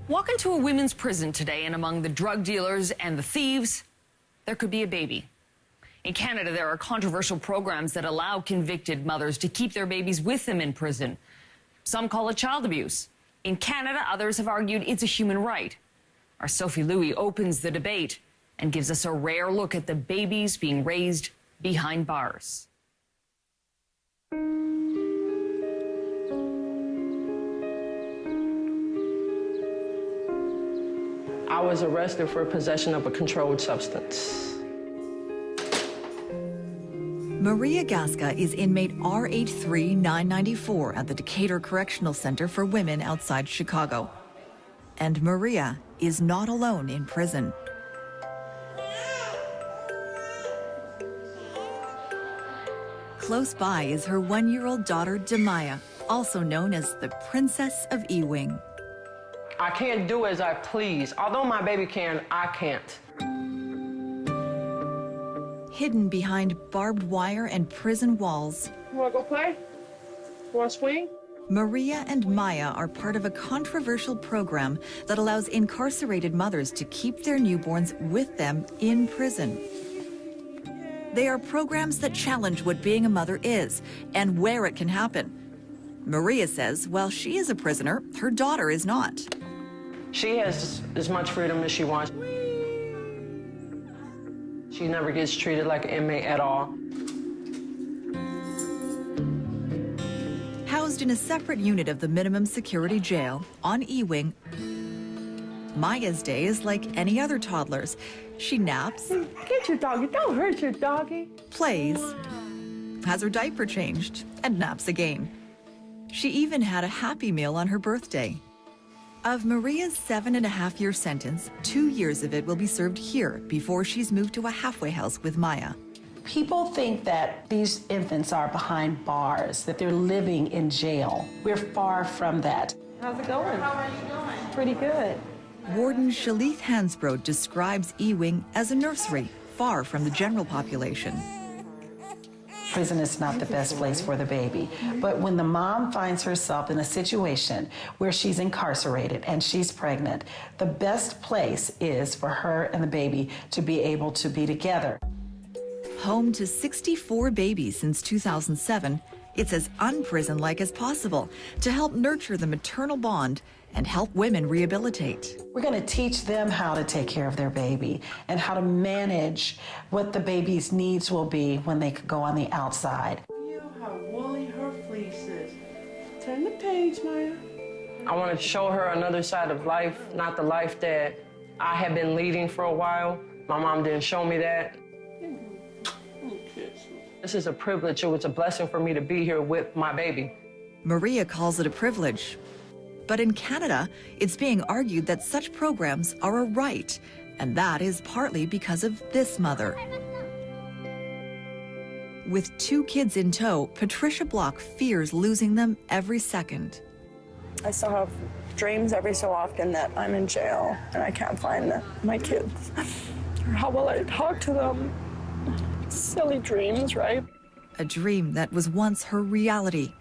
Walk into a women's prison today, and among the drug dealers and the thieves, there could be a baby. In Canada, there are controversial programs that allow convicted mothers to keep their babies with them in prison. Some call it child abuse. In Canada, others have argued it's a human right. Our Sophie Louis opens the debate and gives us a rare look at the babies being raised behind bars. I was arrested for possession of a controlled substance. Maria Gasca is inmate R83994 at the Decatur Correctional Center for Women outside Chicago. And Maria is not alone in prison. Close by is her 1-year-old daughter, Demaya, also known as the Princess of Ewing. I can't do as I please. Although my baby can, I can't. Hidden behind barbed wire and prison walls, You wanna go play? You wanna swing? Maria and Maya are part of a controversial program that allows incarcerated mothers to keep their newborns with them in prison. They are programs that challenge what being a mother is and where it can happen. Maria says while she is a prisoner, her daughter is not. She has as much freedom as she wants. She never gets treated like an inmate at all. Housed in a separate unit of the minimum security jail on Ewing, Maya's day is like any other toddler's. She naps, Get your doggy, don't hurt your doggy. plays, has her diaper changed, and naps again. She even had a Happy Meal on her birthday. Of Maria's 7.5-year sentence, 2 years of it will be served here before she's moved to a halfway house with Maya. People think that these infants are behind bars, that they're living in jail. We're far from that. How's it going? How are you doing? Pretty good. Warden Shalith Hansbrough describes Ewing as a nursery, far from the general population. Prison is not the best place for the baby. But when the mom finds herself in a situation where she's incarcerated and she's pregnant, the best place is for her and the baby to be able to be together. Home to 64 babies since 2007, it's as unprison-like as possible to help nurture the maternal bond and help women rehabilitate. We're going to teach them how to take care of their baby and how to manage what the baby's needs will be when they go on the outside. You know how woolly her fleece is. Turn the page, Maya. I want to show her another side of life, not the life that I have been leading for a while. My mom didn't show me that. This is a privilege. It was a blessing for me to be here with my baby. Maria calls it a privilege. But in Canada, it's being argued that such programs are a right, and that is partly because of this mother. With 2 kids in tow, Patricia Block fears losing them every second. I still have dreams every so often that I'm in jail and I can't find my kids. How will I talk to them? Silly dreams, right? A dream that was once her reality.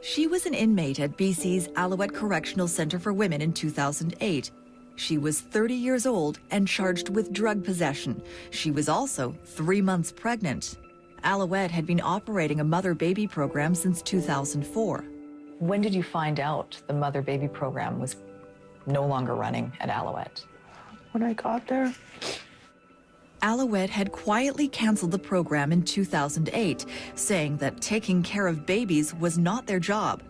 She was an inmate at BC's Alouette Correctional Center for Women in 2008. She was 30 years old and charged with drug possession. She was also 3 months pregnant. Alouette had been operating a mother-baby program since 2004. When did you find out the mother-baby program was no longer running at Alouette? When I got there, Alouette had quietly canceled the program in 2008, saying that taking care of babies was not their job.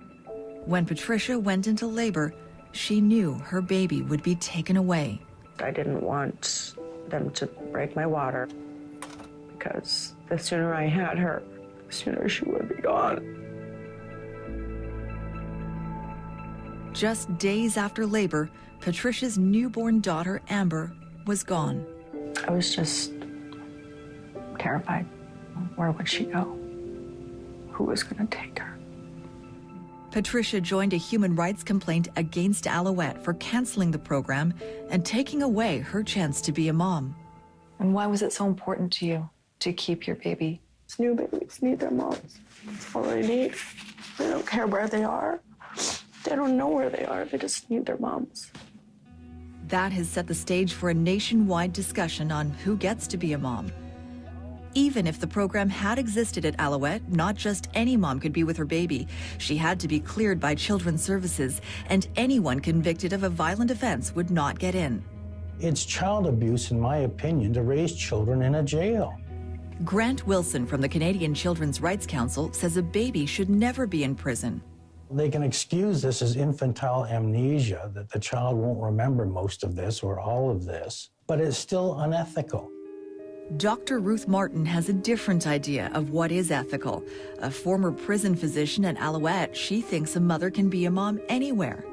When Patricia went into labor, she knew her baby would be taken away. I didn't want them to break my water because the sooner I had her, the sooner she would be gone. Just days after labor, Patricia's newborn daughter, Amber, was gone. I was just terrified. Where would she go? Who was going to take her? Patricia joined a human rights complaint against Alouette for canceling the program and taking away her chance to be a mom. And why was it so important to you to keep your baby? These new babies need their moms. That's all they need. I don't care where they are. They don't know where they are. They just need their moms. That has set the stage for a nationwide discussion on who gets to be a mom. Even if the program had existed at Alouette, not just any mom could be with her baby. She had to be cleared by Children's Services, and anyone convicted of a violent offense would not get in. It's child abuse, in my opinion, to raise children in a jail. Grant Wilson from the Canadian Children's Rights Council says a baby should never be in prison. They can excuse this as infantile amnesia, that the child won't remember most of this or all of this, but it's still unethical. Dr. Ruth Martin has a different idea of what is ethical. A former prison physician at Alouette, she thinks a mother can be a mom anywhere.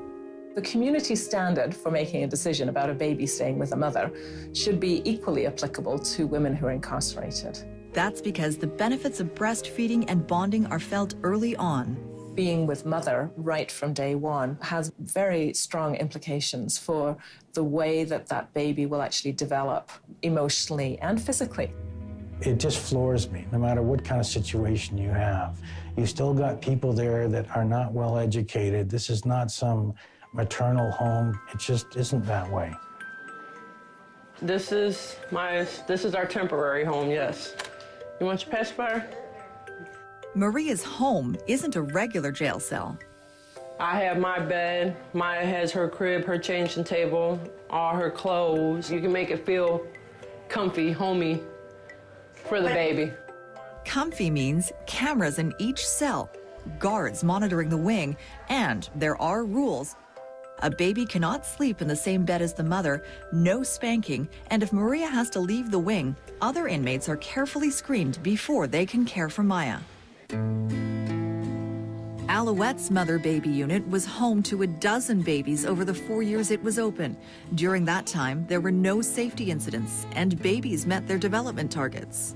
The community standard for making a decision about a baby staying with a mother should be equally applicable to women who are incarcerated. That's because the benefits of breastfeeding and bonding are felt early on. Being with mother right from day one has very strong implications for the way that that baby will actually develop emotionally and physically. It just floors me, no matter what kind of situation you have. You still got people there that are not well educated. This is not some maternal home. It just isn't that way. This is our temporary home, yes. You want your pacifier? Maria's home isn't a regular jail cell. I have my bed. Maya has her crib, her changing table, all her clothes. You can make it feel comfy, homey for the baby. Comfy means cameras in each cell, guards monitoring the wing, and there are rules. A baby cannot sleep in the same bed as the mother, no spanking, and if Maria has to leave the wing, other inmates are carefully screened before they can care for Maya. Alouette's mother-baby unit was home to a dozen babies over the 4 years it was open. During that time, there were no safety incidents, and babies met their development targets.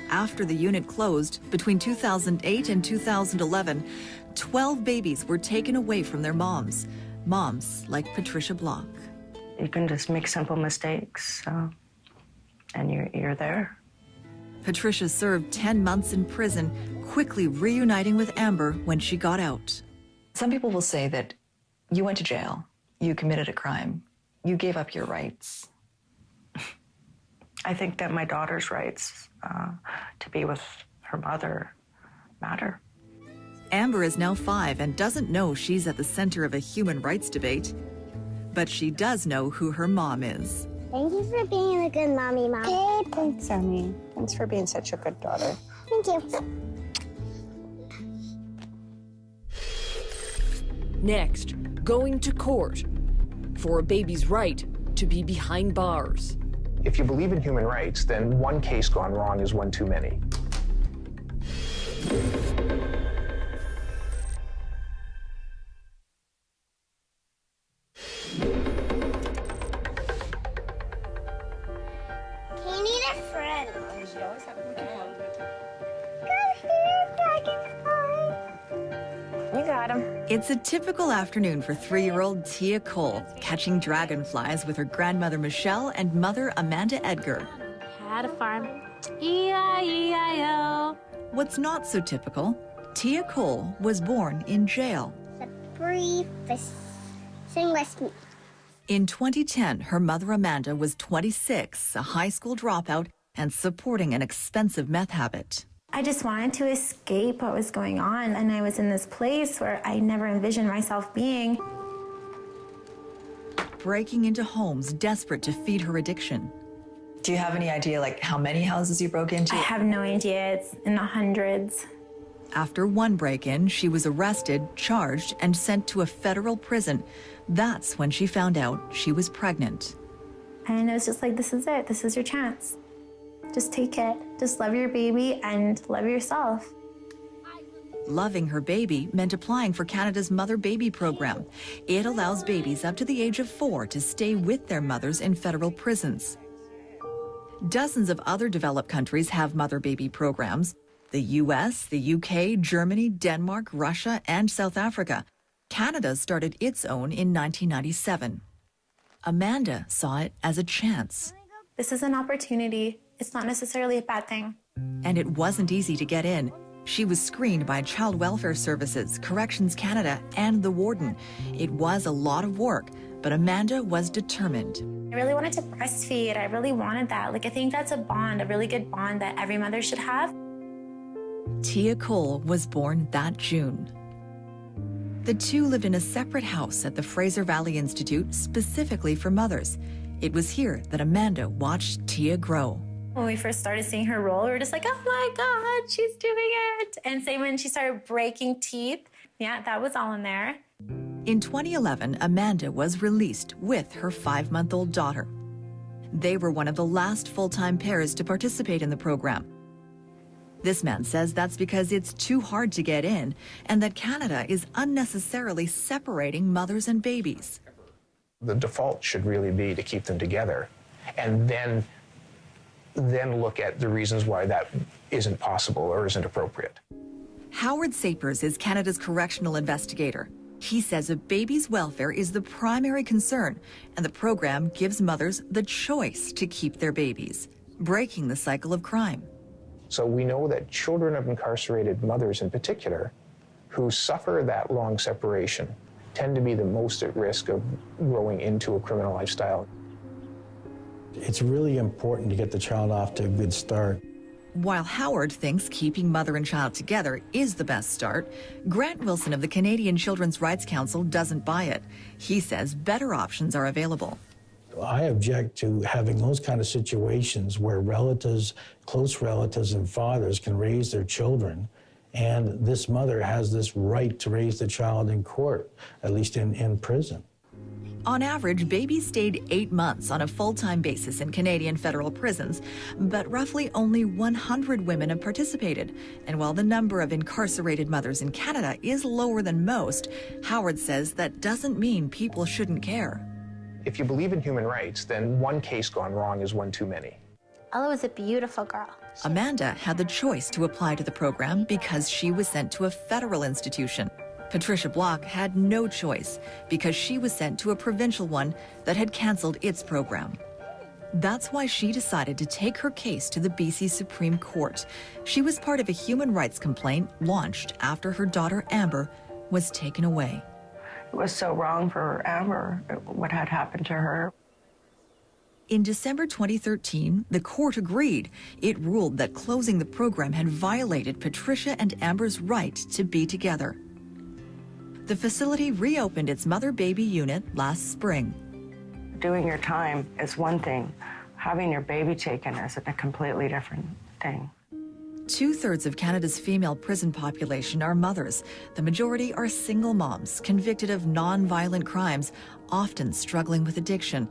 After the unit closed, between 2008 and 2011, 12 babies were taken away from their moms. Moms like Patricia Block. You can just make simple mistakes, and you're there. Patricia served 10 months in prison, quickly reuniting with Amber when she got out. Some people will say that you went to jail, you committed a crime, you gave up your rights. I think that my daughter's rights to be with her mother matter. Amber is now 5 and doesn't know she's at the center of a human rights debate. But she does know who her mom is. Thank you for being a good mommy, Mom. Hey, thanks, Sammy. Thanks for being such a good daughter. Thank you. Next, going to court for a baby's right to be behind bars. If you believe in human rights, then one case gone wrong is one too many. You need a friend. You got him. It's a typical afternoon for 3-year-old Tia Cole, catching dragonflies with her grandmother Michelle and mother Amanda Edgar. Had a farm. E-I-E-I-O. What's not so typical, Tia Cole was born in jail. The briefest. Sing with me. In 2010, her mother Amanda was 26, a high school dropout, and supporting an expensive meth habit. I just wanted to escape what was going on, and I was in this place where I never envisioned myself being. Breaking into homes desperate to feed her addiction. Do you have any idea, like, how many houses you broke into? I have no idea. It's in the hundreds. After one break-in, she was arrested, charged, and sent to a federal prison. That's when she found out she was pregnant. And it was just like, this is it. This is your chance. Just take it. Just love your baby and love yourself. Loving her baby meant applying for Canada's mother-baby program. It allows babies up to the age of 4 to stay with their mothers in federal prisons. Dozens of other developed countries have mother-baby programs. The US, the UK, Germany, Denmark, Russia, and South Africa. Canada started its own in 1997. Amanda saw it as a chance. This is an opportunity. It's not necessarily a bad thing. And it wasn't easy to get in. She was screened by Child Welfare Services, Corrections Canada, and the warden. It was a lot of work, but Amanda was determined. I really wanted to breastfeed. I really wanted that. Like, I think that's a bond, a really good bond that every mother should have. Tia Cole was born that June. The two lived in a separate house at the Fraser Valley Institute specifically for mothers. It was here that Amanda watched Tia grow. When we first started seeing her roll, we were just like, oh my God, she's doing it. And same when she started breaking teeth. Yeah, that was all in there. In 2011, Amanda was released with her 5-month-old daughter. They were one of the last full-time pairs to participate in the program. This man says that's because it's too hard to get in and that Canada is unnecessarily separating mothers and babies. The default should really be to keep them together and then look at the reasons why that isn't possible or isn't appropriate. Howard Sapers is Canada's correctional investigator. He says a baby's welfare is the primary concern, and the program gives mothers the choice to keep their babies, breaking the cycle of crime. So we know that children of incarcerated mothers in particular who suffer that long separation tend to be the most at risk of growing into a criminal lifestyle. It's really important to get the child off to a good start. While Howard thinks keeping mother and child together is the best start, Grant Wilson of the Canadian Children's Rights Council doesn't buy it. He says better options are available. I object to having those kind of situations where relatives, close relatives and fathers can raise their children, and this mother has this right to raise the child in court, at least in prison. On average, babies stayed 8 months on a full-time basis in Canadian federal prisons, but roughly only 100 women have participated. And while the number of incarcerated mothers in Canada is lower than most, Howard says that doesn't mean people shouldn't care. If you believe in human rights, then one case gone wrong is one too many. Ella was a beautiful girl. Amanda had the choice to apply to the program because she was sent to a federal institution. Patricia Block had no choice because she was sent to a provincial one that had canceled its program. That's why she decided to take her case to the BC Supreme Court. She was part of a human rights complaint launched after her daughter Amber was taken away. It was so wrong for Amber, what had happened to her. In December 2013, the court agreed. It ruled that closing the program had violated Patricia and Amber's right to be together. The facility reopened its mother-baby unit last spring. Doing your time is one thing. Having your baby taken is a completely different thing. 2/3 of Canada's female prison population are mothers. The majority are single moms, convicted of non-violent crimes, often struggling with addiction.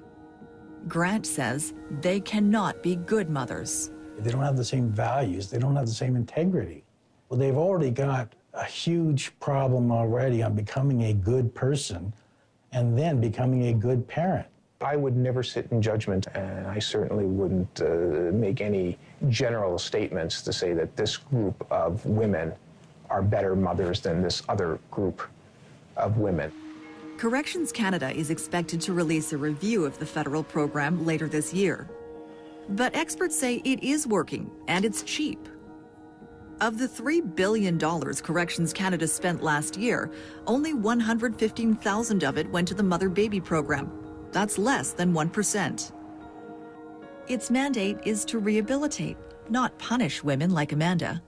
Grant says they cannot be good mothers. They don't have the same values. They don't have the same integrity. Well, they've already got a huge problem already on becoming a good person and then becoming a good parent. I would never sit in judgment, and I certainly wouldn't make any general statements to say that this group of women are better mothers than this other group of women. Corrections Canada is expected to release a review of the federal program later this year. But experts say it is working and it's cheap. Of the $3 billion Corrections Canada spent last year, only $115,000 of it went to the mother-baby program. That's less than 1%. Its mandate is to rehabilitate, not punish women like Amanda.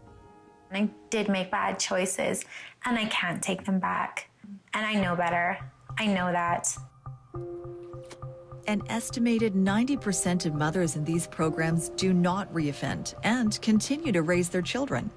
I did make bad choices, and I can't take them back. And I know better. I know that. An estimated 90% of mothers in these programs do not reoffend and continue to raise their children.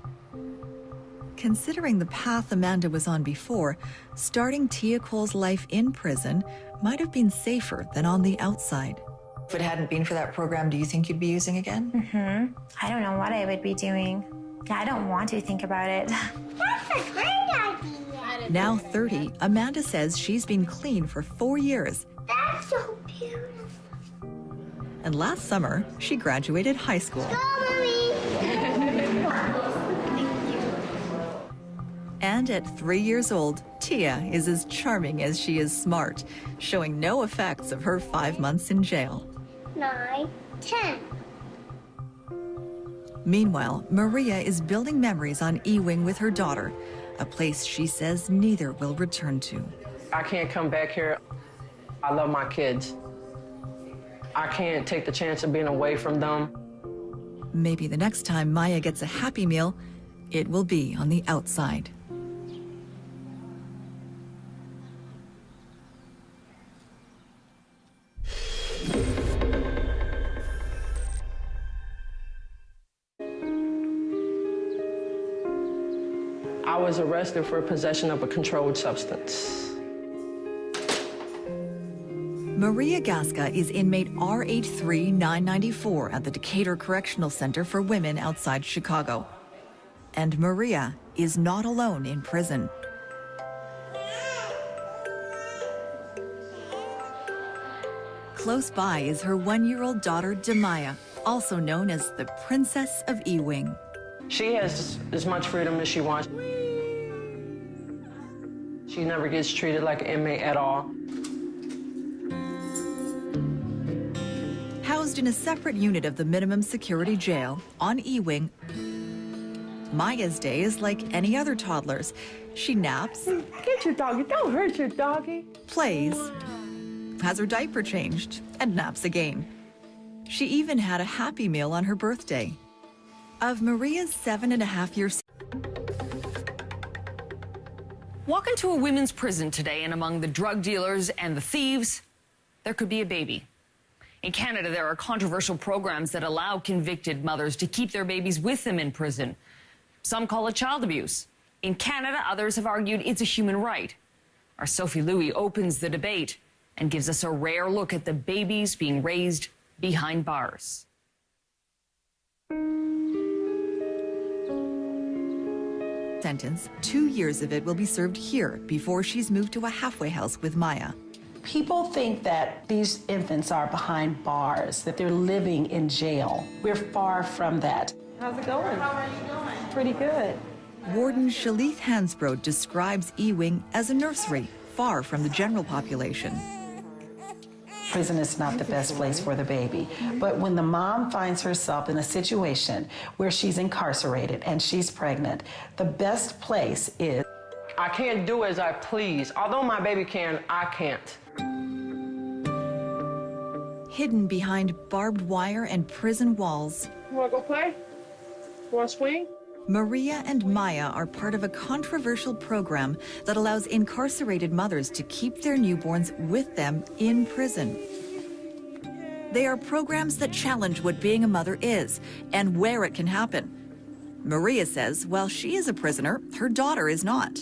Considering the path Amanda was on before, starting Tia Cole's life in prison might have been safer than on the outside. If it hadn't been for that program, do you think you'd be using again? I don't know what I would be doing. Yeah, I don't want to think about it. That's a great idea. Now 30, Amanda says she's been clean for 4 years. That's so beautiful. And last summer, she graduated high school. Go, Mommy. And at 3 years old, Tia is as charming as she is smart, showing no effects of her 5 months in jail. 9, 10. Meanwhile, Maria is building memories on E-Wing with her daughter, a place she says neither will return to. I can't come back here. I love my kids. I can't take the chance of being away from them. Maybe the next time Maya gets a Happy Meal, it will be on the outside. I was arrested for possession of a controlled substance. Maria Gasca is inmate R83994 at the Decatur Correctional Center for Women outside Chicago. And Maria is not alone in prison. Close by is her 1-year-old daughter, Demaya, also known as the Princess of E-Wing. She has as much freedom as she wants. She never gets treated like an inmate at all. Housed in a separate unit of the minimum security jail on E-Wing, Maya's day is like any other toddler's. She naps, Get your doggy. Don't hurt your doggy. plays, has her diaper changed, and naps again. She even had a Happy Meal on her birthday. Of Maria's 7.5-year. Walk into a women's prison today, and among the drug dealers and the thieves, there could be a baby. In Canada, there are controversial programs that allow convicted mothers to keep their babies with them in prison. Some call it child abuse. In Canada, others have argued it's a human right. Our Sophie Louis opens the debate and gives us a rare look at the babies being raised behind bars. Sentence, 2 years of it will be served here before she's moved to a halfway house with Maya. People think that these infants are behind bars, that they're living in jail. We're far from that. How's it going? How are you doing? Pretty good. Warden Shalith Hansbrough describes E-Wing as a nursery, far from the general population. Prison is not the best place for the baby. But when the mom finds herself in a situation where she's incarcerated and she's pregnant, the best place is... I can't do as I please. Although my baby can, I can't. Hidden behind barbed wire and prison walls, You wanna go play? You wanna swing? Maria and Maya are part of a controversial program that allows incarcerated mothers to keep their newborns with them in prison. They are programs that challenge what being a mother is and where it can happen. Maria says while she is a prisoner, her daughter is not.